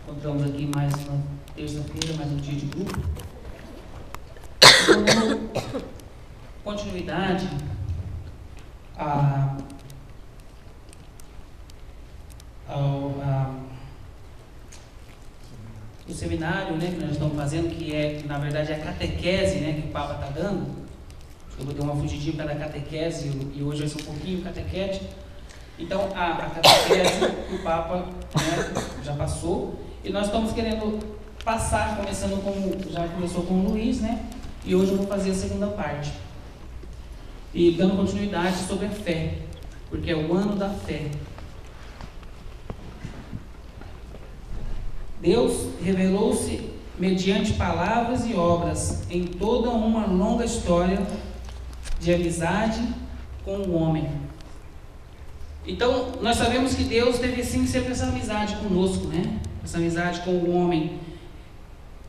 encontramos aqui mais uma terça-feira, mais um dia de grupo. Dando continuidade o seminário, né, que nós estamos fazendo, que é, na verdade, a catequese, né, que o Papa está dando. Eu vou dar uma fugidinha para a catequese e hoje vai ser um pouquinho catequético. Então, a catequese que o Papa, né, já passou, e nós estamos querendo passar, já começou com o Luiz, né, e hoje eu vou fazer a segunda parte. E dando continuidade sobre a fé, porque é o ano da fé. Deus revelou-se mediante palavras e obras em toda uma longa história de amizade com o homem. Então, nós sabemos que Deus teve sim sempre essa amizade conosco, né? Essa amizade com o homem.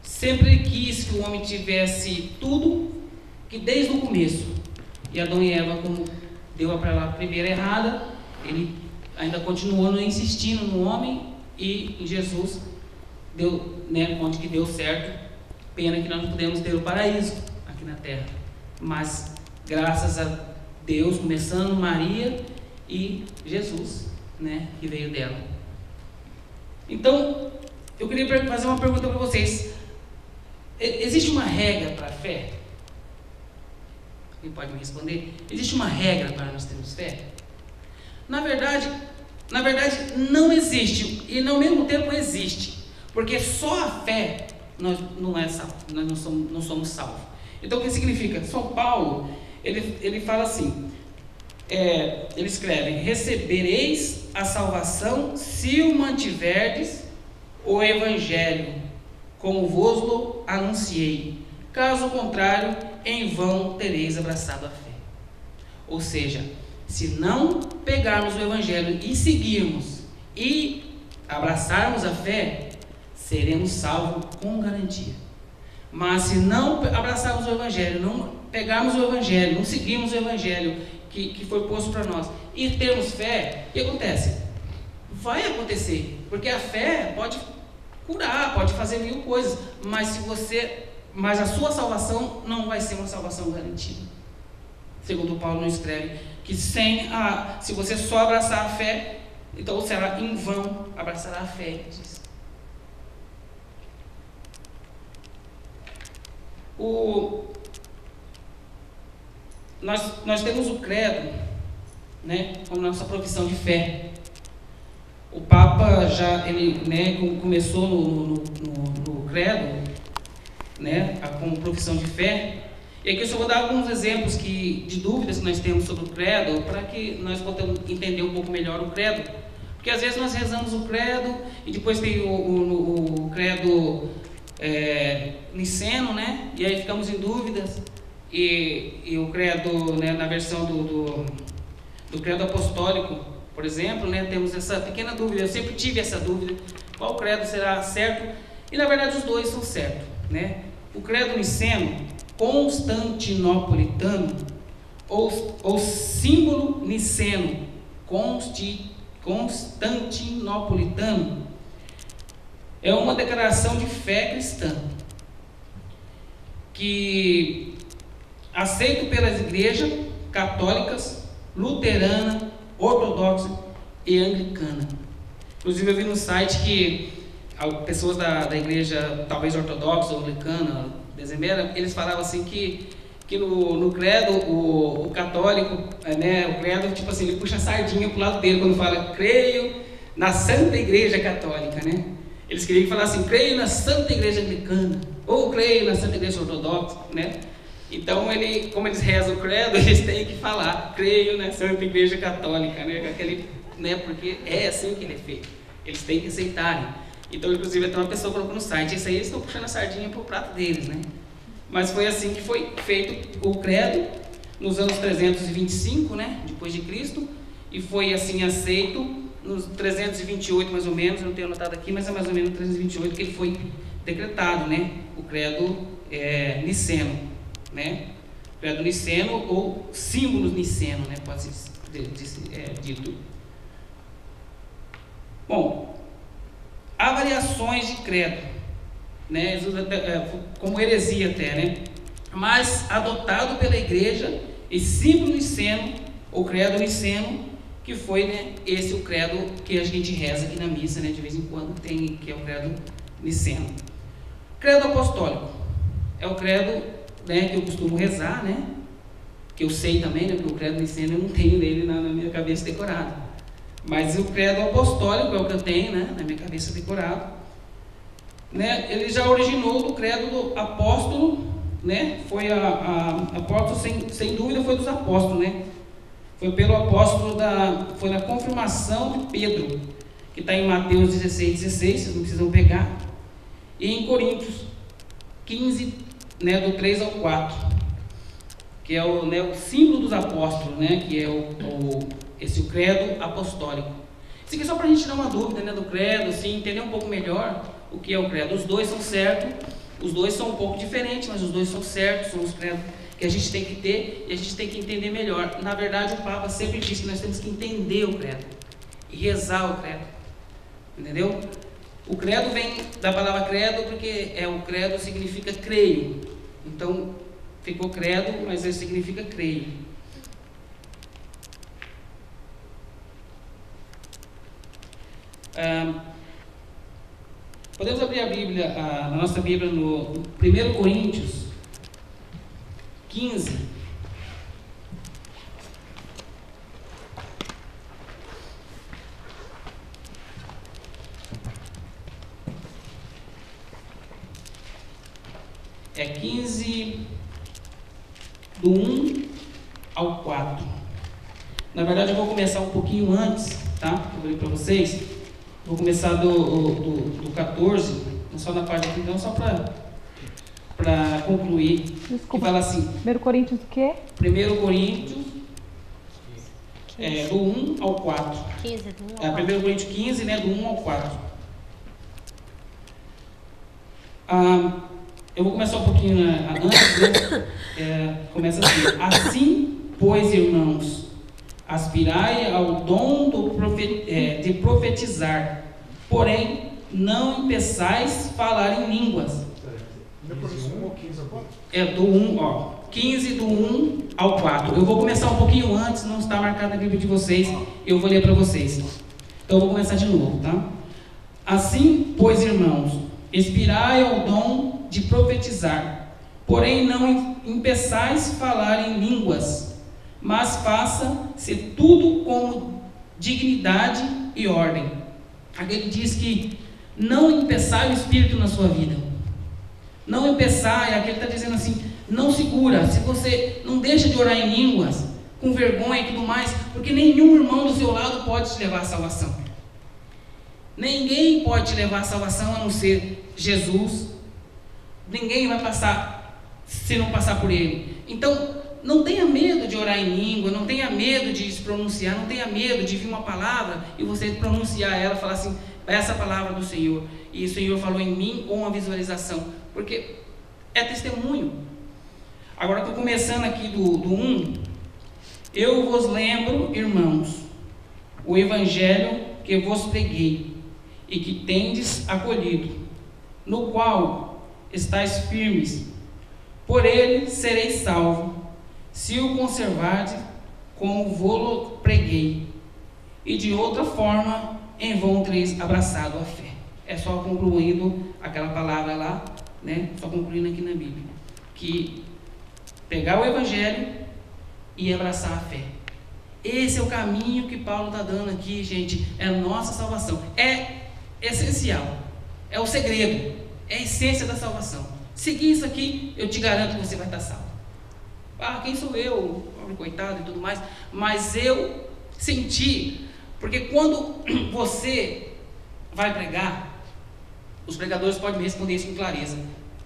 Sempre quis que o homem tivesse tudo, que desde o começo. E Adão e Eva, como deu para ela a primeira errada, ele ainda continuou insistindo no homem, e em Jesus deu, né, onde que deu certo. Pena que nós não pudemos ter o paraíso aqui na terra. Mas, graças a Deus, começando Maria e Jesus, né, que veio dela. Então, eu queria fazer uma pergunta para vocês. Existe uma regra para a fé? Quem pode me responder? Existe uma regra para nós termos fé? Na verdade não existe, e ao mesmo tempo existe, porque só a fé nós não somos salvos. Então, o que significa? São Paulo, ele fala assim, ele escreve: recebereis a salvação se o mantiverdes o evangelho, como vos-lo anunciei. Caso contrário, em vão tereis abraçado a fé. Ou seja, se não pegarmos o evangelho e seguirmos e abraçarmos a fé, seremos salvos com garantia. Mas se não abraçarmos o evangelho, não pegarmos o evangelho, não seguirmos o evangelho que foi posto para nós e termos fé, o que acontece? Vai acontecer, porque a fé pode curar, pode fazer mil coisas, mas a sua salvação não vai ser uma salvação garantida. Segundo Paulo nos escreve que se você só abraçar a fé, então será em vão abraçar a fé, ele diz. Nós temos o credo, né, como nossa profissão de fé. O Papa começou no credo, né, como profissão de fé. E aqui eu só vou dar alguns exemplos de dúvidas que nós temos sobre o credo, para que nós possamos entender um pouco melhor o credo. Porque às vezes nós rezamos o credo e depois tem o credo niceno, né? E aí ficamos em dúvidas. E o credo, né, na versão do credo apostólico, por exemplo, né, temos essa pequena dúvida. Eu sempre tive essa dúvida: qual credo será certo? E na verdade os dois são certos, né? O credo niceno, constantinopolitano, ou símbolo niceno, constantinopolitano, é uma declaração de fé cristã que aceito pelas igrejas católicas, luterana, ortodoxa e anglicana. Inclusive eu vi no site que pessoas da igreja, talvez ortodoxa ou anglicana, dezembera, eles falavam assim que no credo, o católico, né, o credo, tipo assim, ele puxa a sardinha pro lado dele quando fala: creio na Santa Igreja Católica, né? Eles queriam falar assim: creio na Santa Igreja Anglicana, ou creio na Santa Igreja Ortodoxa, né? Então, como eles rezam o credo, eles têm que falar: creio na Santa Igreja Católica, né? Porque é assim que ele é feito. Eles têm que aceitarem. Então, inclusive, até uma pessoa colocou no site: isso aí eles estão puxando a sardinha pro prato deles, né? Mas foi assim que foi feito o credo nos anos 325, né, depois de Cristo, e foi assim aceito nos 328 mais ou menos, não tenho anotado aqui, mas é mais ou menos 328 que ele foi decretado, né, o credo niceno, né, credo niceno ou símbolos niceno, né, pode ser dito. Bom, há variações de credo, né? Como heresia até, né? Mas adotado pela igreja e símbolo niceno, o credo niceno, que foi, né, esse o credo que a gente reza aqui na missa, né? De vez em quando tem, que é o credo niceno. Credo apostólico é o credo, né, que eu costumo rezar, né? Que eu sei também, né? Porque o credo niceno eu não tenho nele na minha cabeça decorado. Mas o credo apostólico é o que eu tenho, né, na minha cabeça decorado. Né? Ele já originou do credo do apóstolo, né? Foi apóstolo, sem dúvida, foi dos apóstolos, né? Foi pelo apóstolo foi na confirmação de Pedro, que está em Mateus 16, vocês não precisam pegar, e em Coríntios 15, né, do 3 ao 4, que é o símbolo dos apóstolos, né, que é esse credo apostólico. Isso aqui é só para a gente tirar uma dúvida, né, do credo, assim, entender um pouco melhor o que é o credo. Os dois são certos, os dois são um pouco diferentes, mas os dois são certos, são os credos que a gente tem que ter e a gente tem que entender melhor. Na verdade, o Papa sempre diz que nós temos que entender o credo e rezar o credo, entendeu? O credo vem da palavra credo porque o credo significa creio. Então, ficou credo, mas ele significa creio. Podemos abrir a Bíblia, a nossa Bíblia no 1 Coríntios 15. É 15 do 1 ao 4. Na verdade eu vou começar um pouquinho antes, tá? Eu vou ler para vocês. Vou começar do 14, não só na parte aqui, então só para concluir. Desculpa. Que fala assim. 1 Coríntios o quê? 1 Coríntios do 1 ao 4. 15, do 1 ao 4. 1 Coríntios 15, né, do 1 ao 4. Eu vou começar um pouquinho antes, né? Começa assim. Assim, pois, irmãos, aspirai ao dom de profetizar, porém, não empeçais a falar em línguas. Do 1, 15 do 1 ao 4. Eu vou começar um pouquinho antes, não está marcado na Bíblia de vocês, eu vou ler para vocês. Então eu vou começar de novo, tá? Assim, pois, irmãos, aspirai ao dom de profetizar, porém não empeçais a falar em línguas, mas faça-se tudo com dignidade e ordem. Aqui ele diz que não empeçar o Espírito na sua vida. Não empeçar, aqui ele está dizendo assim, não segura, se você não deixa de orar em línguas, com vergonha e tudo mais, porque nenhum irmão do seu lado pode te levar à salvação. Ninguém pode te levar à salvação a não ser Jesus. Ninguém vai passar se não passar por ele. Então, não tenha medo de orar em língua, não tenha medo de se pronunciar, não tenha medo de vir uma palavra e você pronunciar ela, falar assim, essa palavra do Senhor, e o Senhor falou em mim, ou uma visualização, porque é testemunho. Agora estou começando aqui do 1. Eu vos lembro, irmãos, o evangelho que vos preguei e que tendes acolhido, no qual estáis firmes, por ele sereis salvos, se o conservardes como vos preguei, e de outra forma em vão tereis abraçado a fé. É só concluindo aquela palavra lá, né? Só concluindo aqui na Bíblia, que pegar o evangelho e abraçar a fé. Esse é o caminho que Paulo está dando aqui, gente. É a nossa salvação. É essencial. É o segredo. É a essência da salvação. Seguir isso aqui, eu te garanto que você vai estar salvo. Quem sou eu? Pobre coitado e tudo mais. Mas eu senti, porque quando você vai pregar, os pregadores podem me responder isso com clareza.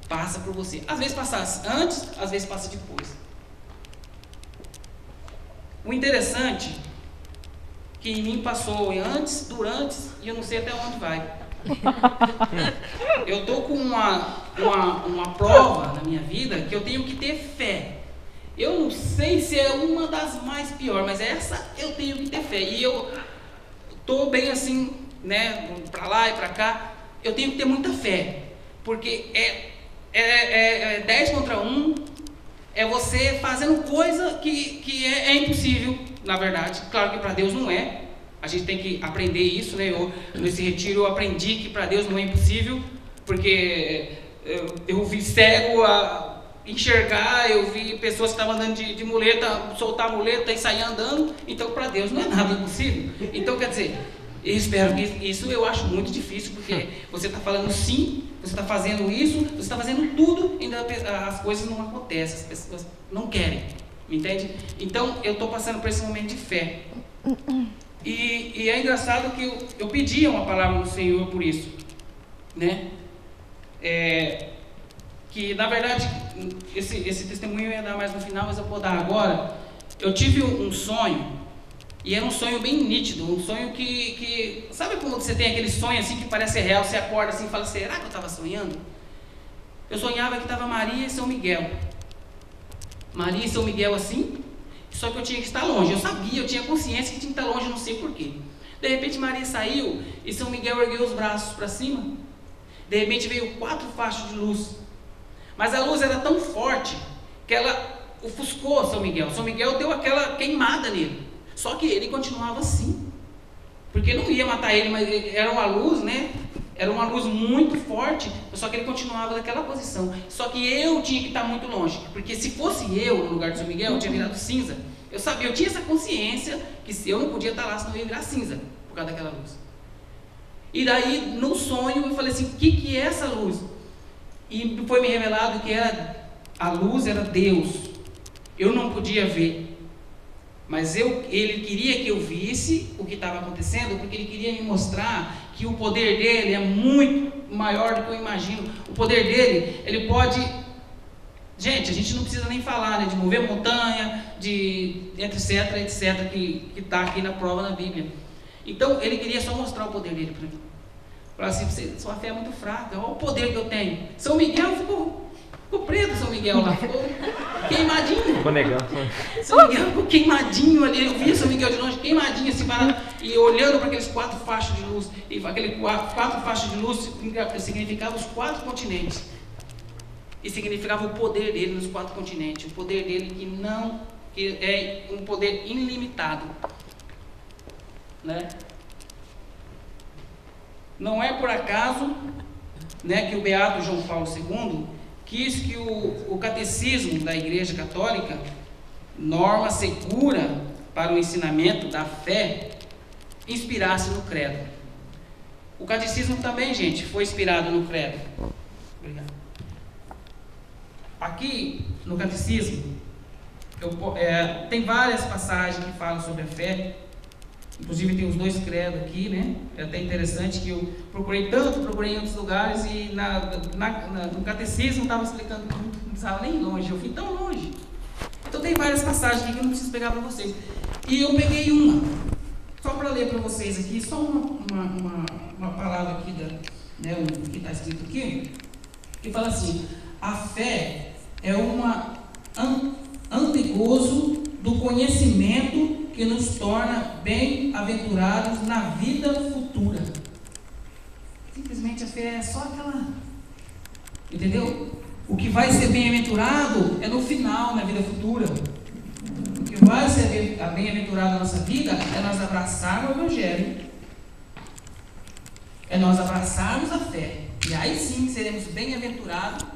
Passa por você. Às vezes passa antes, às vezes passa depois. O interessante é que em mim passou antes, durante e eu não sei até onde vai. Eu estou com uma prova na minha vida que eu tenho que ter fé. Eu não sei se é uma das mais piores, mas essa eu tenho que ter fé. E eu estou bem assim, né, para lá e para cá. eu tenho que ter muita fé, porque é 10 contra 1, é você fazendo coisa que é impossível, na verdade. Claro que para Deus não é, a gente tem que aprender isso, né? Nesse retiro eu aprendi que para Deus não é impossível, porque eu vi cego a enxergar, eu vi pessoas que estavam andando de muleta, soltar a muleta e sair andando, então para Deus não é nada impossível. Então, quer dizer, eu espero que isso eu acho muito difícil, porque você está falando sim, você está fazendo isso, você está fazendo tudo, ainda as coisas não acontecem, as pessoas não querem, me entende? Então, eu estou passando por esse momento de fé. E é engraçado que eu pedia uma palavra do Senhor por isso, né? Que na verdade, esse testemunho eu ia dar mais no final, mas eu vou dar agora. Eu tive um sonho, e era um sonho bem nítido, um sonho que sabe quando você tem aquele sonho assim que parece real, você acorda assim e fala, será que eu estava sonhando? Eu sonhava que estava Maria e São Miguel. Maria e São Miguel assim, só que eu tinha que estar longe. Eu sabia, eu tinha consciência que tinha que estar longe, não sei porquê. De repente Maria saiu e São Miguel ergueu os braços para cima. De repente veio 4 fachos de luz. Mas a luz era tão forte que ela ofuscou São Miguel. São Miguel deu aquela queimada nele. Só que ele continuava assim. Porque não ia matar ele, mas era uma luz, né? Era uma luz muito forte, só que ele continuava naquela posição. Só que eu tinha que estar muito longe, porque se fosse eu no lugar de São Miguel, eu tinha virado cinza. Eu sabia, eu tinha essa consciência que se eu não podia estar lá, senão eu ia virar cinza, por causa daquela luz. E daí, no sonho, eu falei assim, o que é essa luz? E foi me revelado que a luz era Deus. Eu não podia ver. Mas ele queria que eu visse o que estava acontecendo, porque ele queria me mostrar que o poder dele é muito maior do que eu imagino. O poder dele, ele pode... Gente, a gente não precisa nem falar, né, de mover montanha, de etc, que está aqui na prova na Bíblia. Então, ele queria só mostrar o poder dele para mim. Falar assim, sua fé é muito fraca, olha o poder que eu tenho. São Miguel ficou preto, São Miguel lá, ficou queimadinho. Ficou negando. São Miguel ficou queimadinho ali, eu via São Miguel de longe, queimadinho assim, e olhando para aqueles 4 fachos de luz. E aqueles 4 fachos de luz significavam os 4 continentes. E significava o poder dele nos 4 continentes. O poder dele que é um poder ilimitado. Né? Não é por acaso, né, que o beato João Paulo II quis que o catecismo da Igreja Católica, norma segura para o ensinamento da fé, inspirasse no credo. O catecismo também, gente, foi inspirado no credo. Obrigado. Aqui no catecismo tem várias passagens que falam sobre a fé. Inclusive tem os 2 credos aqui, né? É até interessante que eu procurei em outros lugares e no catecismo estava explicando que não precisava nem ir longe, eu fui tão longe. Então tem várias passagens aqui que eu não preciso pegar para vocês. E eu peguei uma, só para ler para vocês aqui, só uma palavra aqui, né, o que está escrito aqui, que fala assim, a fé é antegozo do conhecimento que nos torna bem-aventurados na vida futura. Simplesmente a fé é só aquela... Entendeu? O que vai ser bem-aventurado é no final, na vida futura. O que vai ser bem-aventurado na nossa vida é nós abraçarmos o Evangelho. É nós abraçarmos a fé. E aí sim seremos bem-aventurados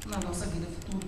na nossa vida futura.